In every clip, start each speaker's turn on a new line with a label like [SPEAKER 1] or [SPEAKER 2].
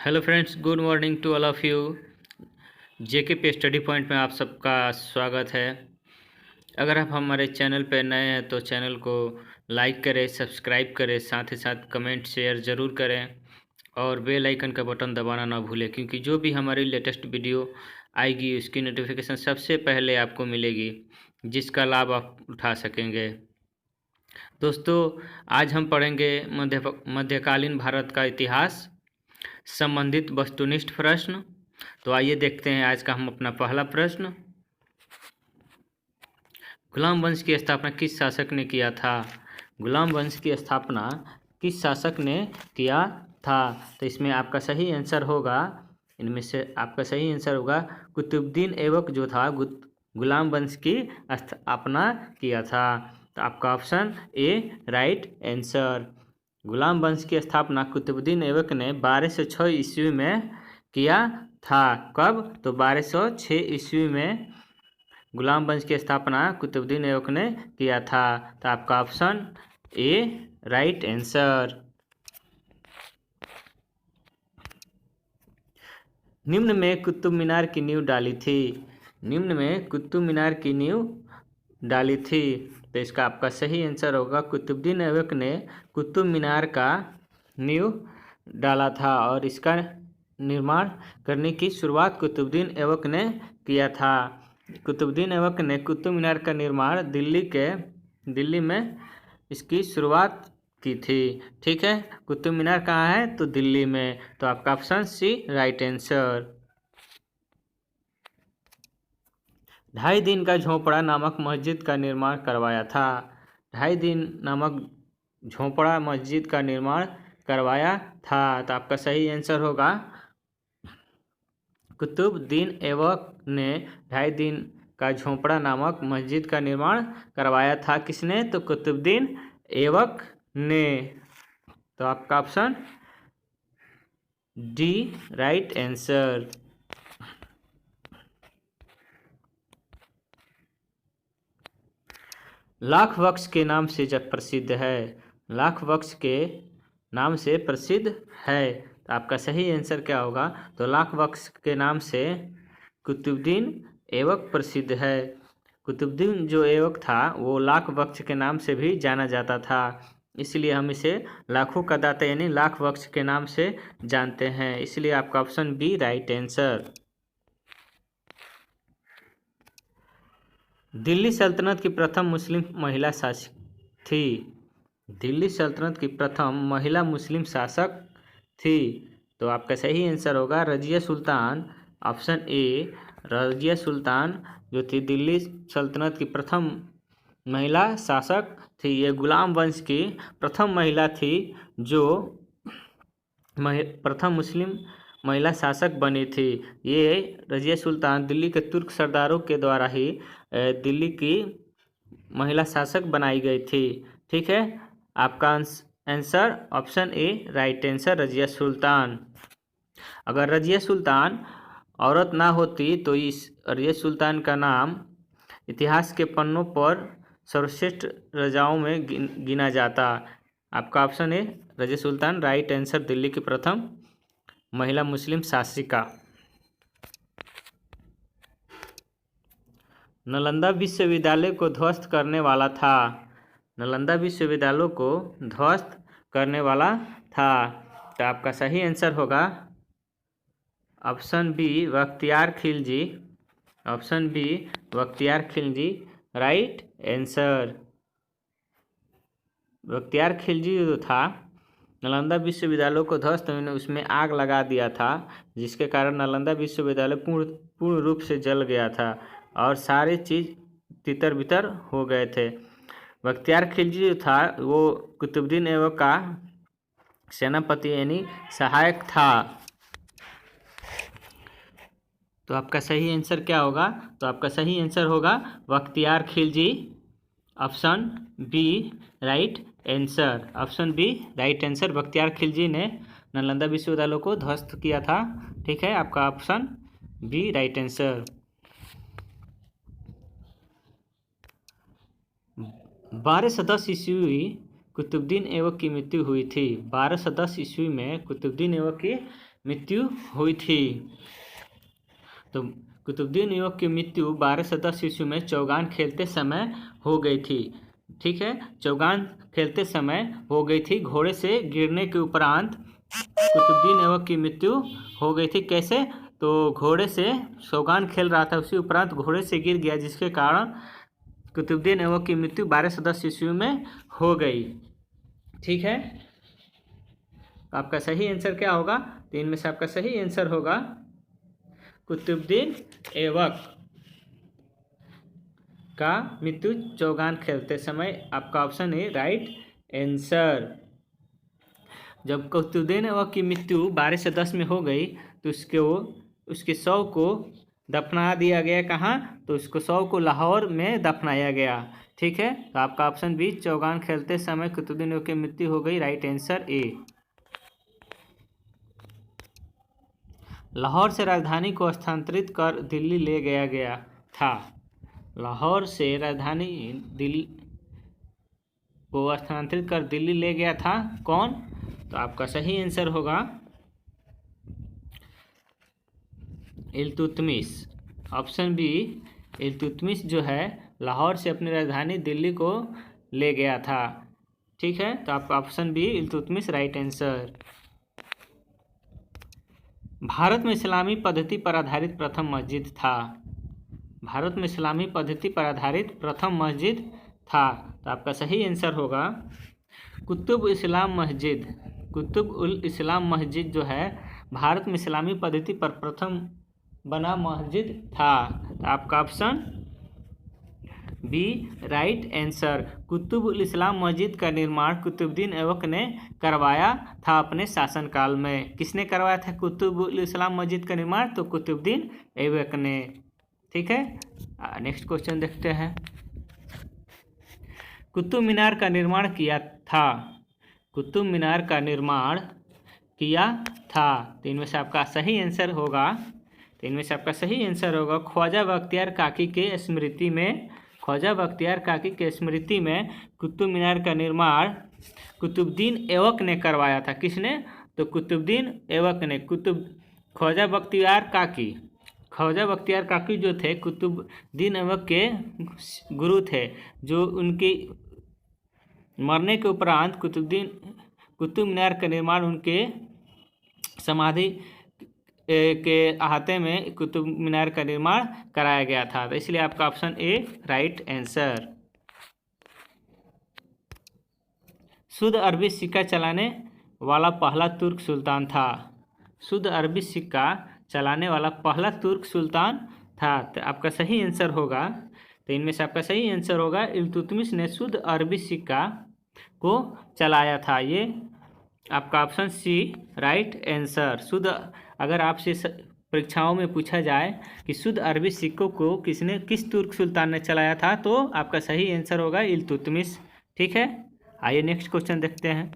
[SPEAKER 1] Hello friends, good morning to all of you. JK पे study point में आप सबका स्वागत है। अगर आप हमारे चैनल पर नए हैं तो चैनल को लाइक करें, सब्सक्राइब करें, साथ ही साथ कमेंट शेयर ज़रूर करें और बेल आइकन का बटन दबाना ना भूलें, क्योंकि जो भी हमारी लेटेस्ट वीडियो आएगी उसकी नोटिफिकेशन सबसे पहले आपको मिलेगी, जिसका लाभ आप उठा सकेंगे। दोस्तों, आज हम पढ़ेंगे मध्यकालीन भारत का इतिहास संबंधित वस्तुनिष्ठ प्रश्न। तो आइए देखते हैं आज का हम अपना पहला प्रश्न। गुलाम वंश की स्थापना किस शासक ने किया था? गुलाम वंश की स्थापना किस शासक ने किया था? तो इसमें आपका सही आंसर होगा, इनमें से आपका सही आंसर होगा कुतुबुद्दीन ऐबक जो था गुलाम वंश की स्थापना किया था। तो आपका ऑप्शन ए राइट आंसर। गुलाम वंश की स्थापना कुतुबुद्दीन ऐबक ने 1206 ईस्वी में किया था। कब? तो 1206 ईस्वी में गुलाम वंश की स्थापना कुतुबुद्दीन ऐबक ने किया था। तो आपका ऑप्शन ए राइट आंसर। निम्न में कुतुब मीनार की नींव डाली थी। निम्न में कुतुब मीनार की नींव डाली थी। तो इसका आपका सही आंसर होगा कुतुबुद्दीन ऐबक ने कुतुब मीनार का नींव डाला था और इसका निर्माण करने की शुरुआत कुतुबुद्दीन ऐबक ने किया था। कुतुबुद्दीन ऐबक ने कुतुब मीनार का निर्माण दिल्ली में इसकी शुरुआत की थी। ठीक है, कुतुब मीनार कहाँ है? तो दिल्ली में। तो आपका ऑप्शन सी राइट आंसर। 2.5 दिन का झोपड़ा नामक मस्जिद का निर्माण करवाया था। 2.5 दिन नामक झोपड़ा मस्जिद का निर्माण करवाया था। तो आपका सही आंसर होगा कुतुबुद्दीन ऐबक ने 2.5 दिन का झोपड़ा नामक मस्जिद का निर्माण करवाया था। किसने? तो कुतुबुद्दीन ऐबक ने। तो आपका option D right answer. Lakh वृक्ष के नाम से जब प्रसिद्ध है। लाख वृक्ष के नाम से प्रसिद्ध है। तो आपका सही आंसर क्या होगा? तो लाख वृक्ष के नाम से कुतुबुद्दीन ऐबक प्रसिद्ध है। कुतुबुद्दीन जो ऐबक था वो लाख वृक्ष के नाम से भी जाना जाता था, इसलिए हम इसे लाखों का दाता यानी लाख वृक्ष के नाम से जानते हैं। इसलिए आपका option B right answer. Delhi सल्तनत की प्रथम मुस्लिम महिला शासक थी। दिल्ली सल्तनत की प्रथम महिला मुस्लिम शासक थी। तो आपका सही आंसर होगा रजिया सुल्तान। ऑप्शन ए रजिया सुल्तान जो थी दिल्ली सल्तनत की प्रथम महिला शासक थी। ये गुलाम वंश की प्रथम महिला थी जो प्रथम मुस्लिम महिला शासक बनी थी। ये रजिया सुल्तान दिल्ली के तुर्क सरदारों के द्वारा ही दिल्ली की महिला शासक बनाई गई थी। ठीक है, आपका answer option A right answer Razia Sultan. अगर रजिया सुल्तान औरत ना होती तो इस रजिया सुल्तान का नाम इतिहास के पन्नों पर सर्वश्रेष्ठ राजाओं में गिना जाता। आपका option A Razia Sultan right answer, Delhi की प्रथम महिला मुस्लिम शासिका। नालंदा विश्वविद्यालय को ध्वस्त करने वाला था। नालंदा विश्वविद्यालय को ध्वस्त करने वाला था। तो आपका सही आंसर होगा option B Bakhtiyar Khilji. Option B Bakhtiyar Khilji right answer. Bakhtiyar Khilji जो था नालंदा विश्वविद्यालय को ध्वस्त उसमें आग लगा दिया था, जिसके कारण नालंदा विश्वविद्यालय पूर्ण रूप से जल गया था और सारी चीज़ तितर बितर हो गए थे। बख्तियार खिलजी जो था वो कुतुबुद्दीन ऐबक का सेनापति यानी सहायक था। तो आपका सही आंसर क्या होगा? तो आपका सही आंसर होगा Bakhtiyar Khilji. Option B right answer. Option B right answer. Bakhtiyar Khilji ने नालंदा विश्वविद्यालय को ध्वस्त किया था। ठीक है, आपका ऑप्शन बी राइट आंसर। 1210 ईस्वी कुतुबुद्दीन ऐबक की मृत्यु हुई थी। 1210 ईस्वी में कुतुबुद्दीन ऐबक की मृत्यु हुई थी। तो कुतुबुद्दीन ऐबक की मृत्यु 1210 ईस्वी में चौगान खेलते समय हो गई थी। ठीक है, चौगान खेलते समय हो गई थी। घोड़े से गिरने के उपरांत कुतुबुद्दीन ऐबक की मृत्यु हो गई थी। कैसे? तो घोड़े से चौगान खेल रहा था, उसी उपरांत घोड़े से गिर गया, जिसके कारण कुतुबुद्दीन ऐबक की मृत्यु 1210 ईस्वी में हो गई। ठीक है, तो आपका सही आंसर क्या होगा? तो इनमें से आपका सही आंसर होगा कुतुबुद्दीन ऐबक का मृत्यु चौगान खेलते समय। आपका ऑप्शन है राइट आंसर। जब कुतुबुद्दीन ऐबक की मृत्यु 1210 में हो गई तो उसके शव को दफना दिया गया। कहाँ? तो उसको शव को लाहौर में दफनाया गया। ठीक है, तो आपका ऑप्शन बी, चौगान खेलते समय कुतुबुद्दीन ऐबक की मृत्यु हो गई, राइट आंसर ए। लाहौर से राजधानी को स्थानांतरित कर दिल्ली ले गया गया था। लाहौर से राजधानी दिल्ली को स्थानांतरित कर दिल्ली ले गया था कौन? तो आपका सही आंसर होगा इल्तुतमिश। ऑप्शन बी, इल्तुतमिश जो है लाहौर से अपनी राजधानी दिल्ली को ले गया था। ठीक है, तो आपका option B Iltutmish right answer. Bharat में इस्लामी पद्धति पर आधारित प्रथम मस्जिद था। भारत में इस्लामी पद्धति पर आधारित प्रथम मस्जिद था, तो आपका सही आंसर होगा कुतुब इस्लाम मस्जिद। कुतुब उल इस्लाम मस्जिद जो है भारत में इस्लामी पद्धति पर प्रथम बना मस्जिद था। तो आपका option B right answer. Qutub ul Islam मस्जिद का निर्माण कुतुबुद्दीन ऐबक ने करवाया था अपने शासनकाल में। किसने करवाया था कुतुब उल इस्लाम मस्जिद का निर्माण? तो कुतुबुद्दीन ऐबक ने। ठीक है, नेक्स्ट क्वेश्चन देखते हैं। कुतुब मीनार का निर्माण किया था। कुतुब मीनार का निर्माण किया था, तो इनमें से आपका सही आंसर होगा ख्वाजा बख्तियार काकी के स्मृति में। ख्वाजा बख्तियार काकी के स्मृति में कुतुब मीनार का निर्माण कुतुबुद्दीन ऐबक ने करवाया था। किसने? तो कुतुबुद्दीन ऐबक ने। ख्वाजा बख्तियार काकी जो थे कुतुबुद्दीन ऐबक के गुरु थे, जो उनकी मरने के उपरांत कुतुब मीनार का निर्माण उनके समाधि के अहाते में कुतुब मीनार का निर्माण कराया गया था। तो इसलिए आपका ऑप्शन ए राइट आंसर। शुद्ध अरबी सिक्का चलाने वाला पहला तुर्क सुल्तान था। शुद्ध अरबी सिक्का चलाने वाला पहला तुर्क सुल्तान था, तो आपका सही आंसर होगा। तो इनमें से आपका सही आंसर होगा इल्तुतमिश ने शुद्ध अरबी सिक्का को चलाया था। ये आपका ऑप्शन सी राइट आंसर। अगर आपसे परीक्षाओं में पूछा जाए कि शुद्ध अरबी सिक्कों को किस तुर्क सुल्तान ने चलाया था, तो आपका सही आंसर होगा इल्तुतमिश। ठीक है, आइए नेक्स्ट क्वेश्चन देखते हैं।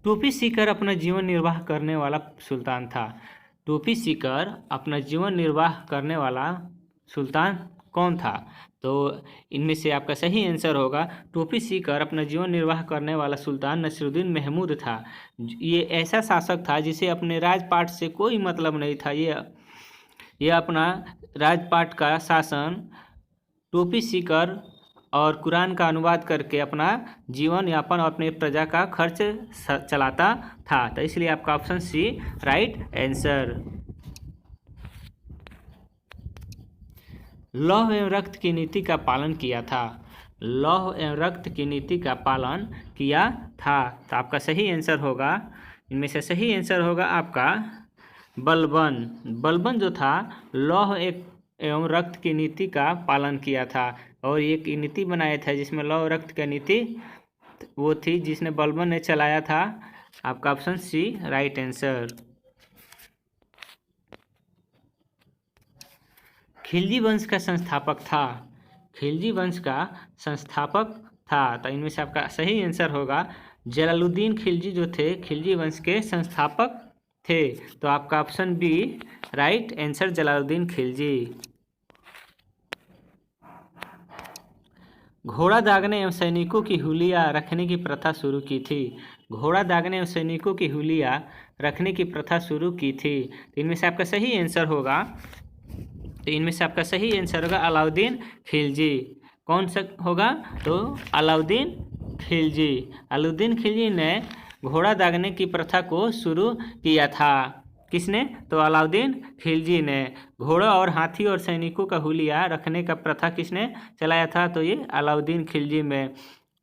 [SPEAKER 1] टोपी सीकर अपना जीवन निर्वाह करने वाला सुल्तान था। टोपी सीकर अपना जीवन निर्वाह करने वाला सुल्तान कौन था? तो इनमें से आपका सही आंसर होगा टोपी सीकर अपना जीवन निर्वाह करने वाला सुल्तान नसीरुद्दीन महमूद था। ये ऐसा शासक था जिसे अपने राजपाट से कोई मतलब नहीं था। ये अपना राजपाट का शासन टोपी सीकर और कुरान का अनुवाद करके अपना जीवन यापन और अपने प्रजा का खर्च चलाता था। तो इसलिए आपका ऑप्शन सी राइट आंसर। लौह एवं रक्त की नीति का पालन किया था। लौह एवं रक्त की नीति का पालन किया था, तो आपका सही आंसर होगा, इनमें से सही आंसर होगा आपका बलबन। बलबन जो था लौह एवं रक्त की नीति का पालन किया था और एक नीति बनाया था जिसमें लौह रक्त की नीति वो थी जिसने बलबन ने चलाया था। आपका option C right answer. Khilji वंश का संस्थापक था। खिलजी वंश का संस्थापक था, तो इनमें से आपका सही आंसर होगा जलालुद्दीन खिलजी जो थे खिलजी वंश के संस्थापक थे। तो आपका option B right answer Jalaluddin Khilji. घोड़ा दागने एवं सैनिकों की हुलिया रखने की प्रथा शुरू की थी। घोड़ा दागने और सैनिकों की हुलिया रखने की प्रथा शुरू की थी? तो इनमें से आपका सही आंसर होगा, तो इनमें से आपका सही आंसर होगा अलाउद्दीन खिलजी। कौन सा होगा? तो अलाउद्दीन खिलजी। अलाउद्दीन खिलजी ने घोड़ा दागने की प्रथा को शुरू किया था। किसने? तो अलाउद्दीन खिलजी ने। घोड़ा और हाथी और सैनिकों का हुलिया रखने का प्रथा किसने चलाया था? तो ये अलाउद्दीन खिलजी में।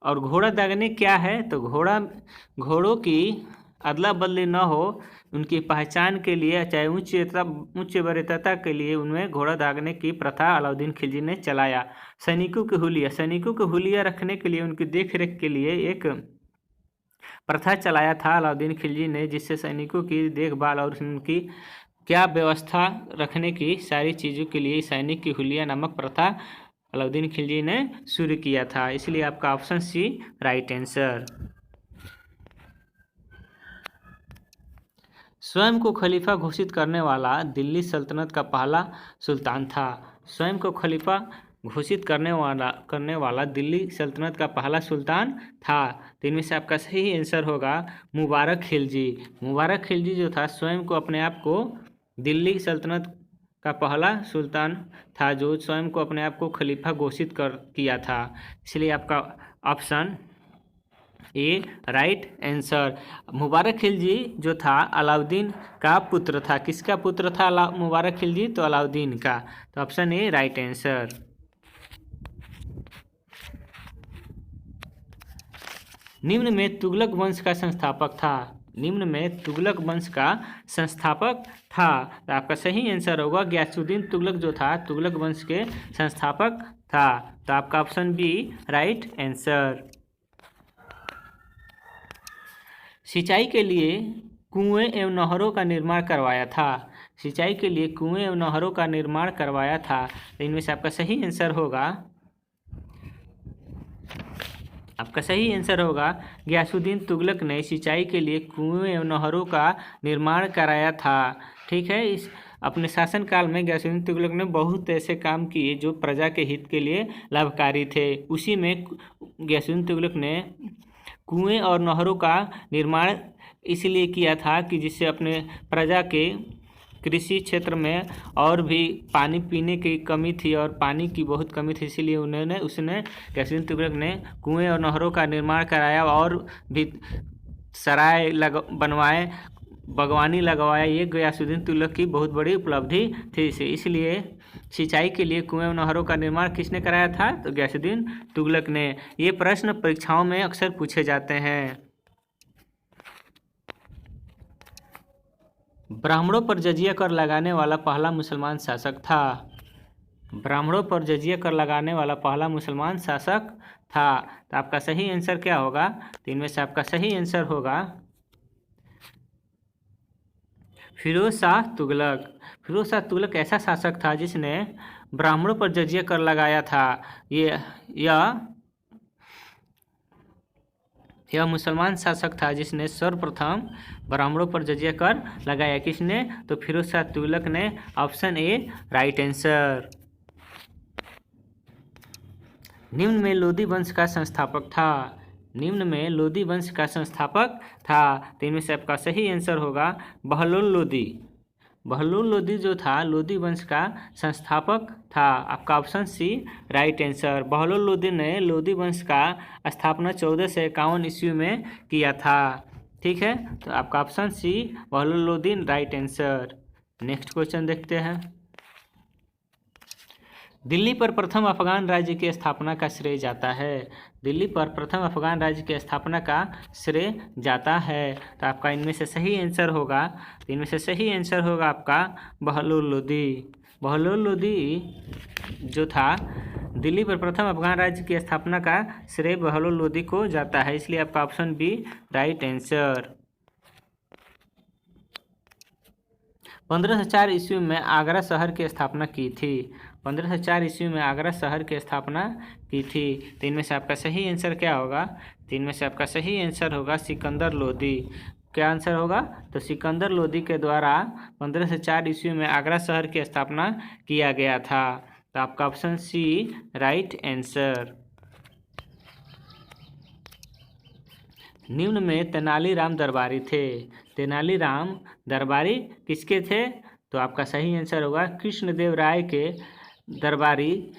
[SPEAKER 1] और घोड़ा दागने क्या है? तो घोड़ों की अदला बदली न हो, उनकी पहचान के लिए, चाहे उच्च वरीयता के लिए उनमें घोड़ा दागने की प्रथा अलाउद्दीन खिलजी ने चलाया। सैनिकों की हुलिया रखने के लिए, उनकी देख रेख के लिए एक प्रथा चलाया था अलाउद्दीन खिलजी ने, जिससे सैनिकों की देखभाल और उनकी क्या व्यवस्था रखने की सारी चीज़ों के लिए सैनिक की हुलिया नामक प्रथा अलाउद्दीन खिलजी ने शुरू किया था। इसलिए आपका ऑप्शन सी राइट आंसर। स्वयं को खलीफा घोषित करने वाला दिल्ली सल्तनत का पहला सुल्तान था? स्वयं को खलीफा घोषित करने वाला दिल्ली सल्तनत का पहला सुल्तान था। तो इनमें से आपका सही आंसर होगा मुबारक खिलजी। मुबारक खिलजी जो था स्वयं को अपने आप को दिल्ली सल्तनत का पहला सुल्तान था, जो स्वयं को अपने आप को खलीफा घोषित किया था। इसलिए आपका ऑप्शन ए राइट आंसर। मुबारक खिलजी जो था अलाउद्दीन का पुत्र था। किसका पुत्र था मुबारक खिलजी? तो अलाउद्दीन का। तो ऑप्शन ए राइट आंसर। निम्न में तुगलक वंश का संस्थापक था? निम्न में तुगलक वंश का संस्थापक था। तो आपका सही आंसर होगा गियासुद्दीन तुगलक जो था तुगलक वंश के संस्थापक था। तो आपका ऑप्शन बी राइट आंसर। सिंचाई के लिए कुएं एवं नहरों का निर्माण करवाया था? सिंचाई के लिए कुएं एवं नहरों का निर्माण करवाया था। तो इनमें से आपका सही आंसर होगा, गियासुद्दीन तुगलक ने सिंचाई के लिए कुएं एवं नहरों का निर्माण कराया था। ठीक है, इस अपने शासनकाल में गियासुद्दीन तुगलक ने बहुत ऐसे काम किए जो प्रजा के हित के लिए लाभकारी थे। उसी में गियासुद्दीन तुगलक ने कुएं और नहरों का निर्माण इसलिए किया था कि जिससे अपने प्रजा के कृषि क्षेत्र में और भी पानी पीने की कमी थी और पानी की बहुत कमी थी, इसीलिए उसने गियासुद्दीन तुगलक ने कुएं और नहरों का निर्माण कराया और भी सराय बनवाए, बागवानी लगवाया। ये गियासुद्दीन तुगलक की बहुत बड़ी उपलब्धि थी। इसलिए सिंचाई के लिए कुएं और नहरों का निर्माण किसने कराया था? तो गियासुद्दीन तुगलक ने। ये प्रश्न परीक्षाओं में अक्सर पूछे जाते हैं। ब्राह्मणों पर जजिया कर लगाने वाला पहला मुसलमान शासक था? ब्राह्मणों पर जजिया कर लगाने वाला पहला मुसलमान शासक था। तो आपका सही आंसर क्या होगा? तो इनमें से आपका सही आंसर होगा फिरोज शाह तुगलक। फिरोज शाह तुगलक ऐसा शासक था जिसने ब्राह्मणों पर जजिया कर लगाया था। यह मुसलमान शासक था जिसने सर्वप्रथम ब्राह्मणों पर जजिया कर लगाया। किसने? तो फिरोज शाह तुगलक ने। Option A right answer. निम्न में लोदी वंश का संस्थापक था? निम्न में लोदी वंश का संस्थापक था। तो इनमें से आपका सही आंसर होगा बहलोल लोदी। बहलोल लोदी जो था लोदी वंश का संस्थापक था। आपका option C right answer. Bahlol Lodi ने लोदी वंश का स्थापना 1451 ईस्वी में किया था। ठीक है, तो आपका option C Bahlol Lodi right answer. Next question देखते हैं। दिल्ली पर प्रथम अफगान राज्य की स्थापना का श्रेय जाता है? दिल्ली पर प्रथम अफगान राज्य की स्थापना का श्रेय जाता है। तो आपका इनमें से सही आंसर होगा, आपका बहलोल लोदी। बहलोल लोदी जो था दिल्ली पर प्रथम अफगान राज्य की स्थापना का श्रेय बहलोल लोदी को जाता है। इसलिए आपका ऑप्शन बी राइट आंसर। 1504 ईस्वी में आगरा शहर की स्थापना की थी? 1504 ईस्वी में आगरा शहर की स्थापना की थी। तो इनमें से आपका सही आंसर क्या होगा? तो इनमें से आपका सही आंसर होगा सिकंदर लोदी। क्या आंसर होगा? तो सिकंदर लोदी के द्वारा 1504 ईस्वी में आगरा शहर की स्थापना किया गया था। तो आपका ऑप्शन सी राइट आंसर। निम्न में तेनालीराम दरबारी थे। तेनालीराम दरबारी किसके थे? तो आपका सही आंसर होगा कृष्णदेव राय के दरबारी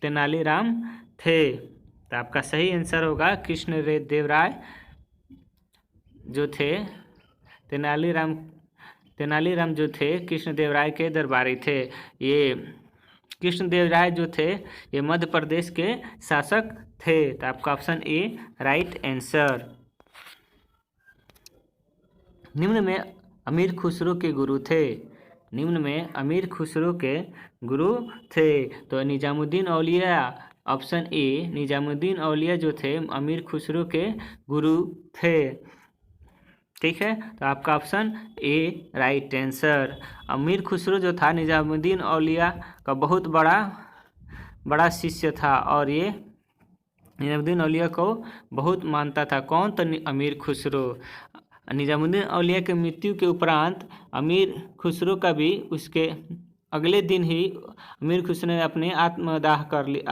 [SPEAKER 1] तेनालीराम थे। तो आपका सही आंसर होगा कृष्णदेव राय जो थे तेनालीराम जो थे कृष्णदेव राय के दरबारी थे। ये कृष्णदेव राय जो थे ये मध्य प्रदेश के शासक थे। तो आपका ऑप्शन ए राइट आंसर। निम्न में अमीर खुसरो के गुरु थे। निम्न में अमीर खुसरो के गुरु थे। तो निजामुद्दीन औलिया, ऑप्शन ए निजामुद्दीन औलिया जो थे अमीर खुसरो के गुरु थे। ठीक है, तो आपका ऑप्शन ए राइट आंसर। अमीर खुसरो जो था निजामुद्दीन औलिया का बहुत बड़ा शिष्य था और ये निजामुद्दीन औलिया को बहुत मानता था। कौन? तो अमीर खुसरो। निजामुद्दीन औलिया के मृत्यु के उपरांत अमीर खुसरो का भी उसके अगले दिन ही अमीर खुसरो ने अपने आत्मदाह कर ली,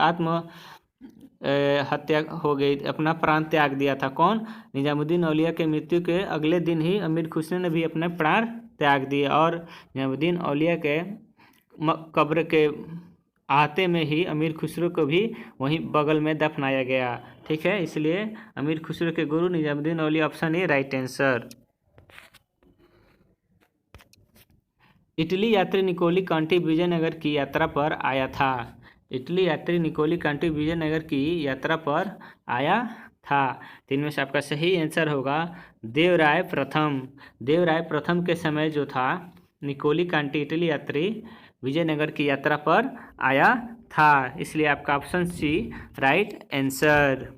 [SPEAKER 1] हत्या हो गई, अपना प्राण त्याग दिया था। कौन? निजामुद्दीन औलिया के मृत्यु के अगले दिन ही अमीर खुसरो ने भी अपने प्राण त्याग दिए और निजामुद्दीन औलिया के कब्र के आते में ही अमीर खुसरो को भी वहीं बगल में दफनाया गया। ठीक है, इसलिए अमीर खुसरो के गुरु Nizamuddin Auliya, option A right answer. Italy यात्री निकोली कांटी विजयनगर की यात्रा पर आया था। इटली यात्री निकोली कांटी विजयनगर की यात्रा पर आया था। तो इनमें से आपका सही आंसर होगा देवराय प्रथम। देवराय प्रथम के समय जो था निकोली कांटी इटली यात्री विजयनगर की यात्रा पर आया था, इसलिए आपका ऑप्शन सी राइट आंसर।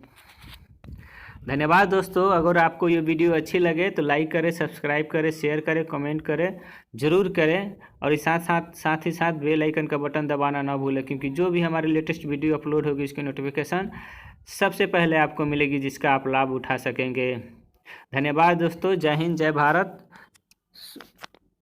[SPEAKER 1] धन्यवाद दोस्तों। अगर आपको ये वीडियो अच्छी लगे तो लाइक करें, सब्सक्राइब करें, शेयर करें, कमेंट करें, ज़रूर करें और साथ ही साथ बेल आइकन का बटन दबाना ना भूलें, क्योंकि जो भी हमारी लेटेस्ट वीडियो अपलोड होगी उसकी नोटिफिकेशन सबसे पहले आपको मिलेगी, जिसका आप लाभ उठा सकेंगे। धन्यवाद दोस्तों। जय हिंद, जय भारत।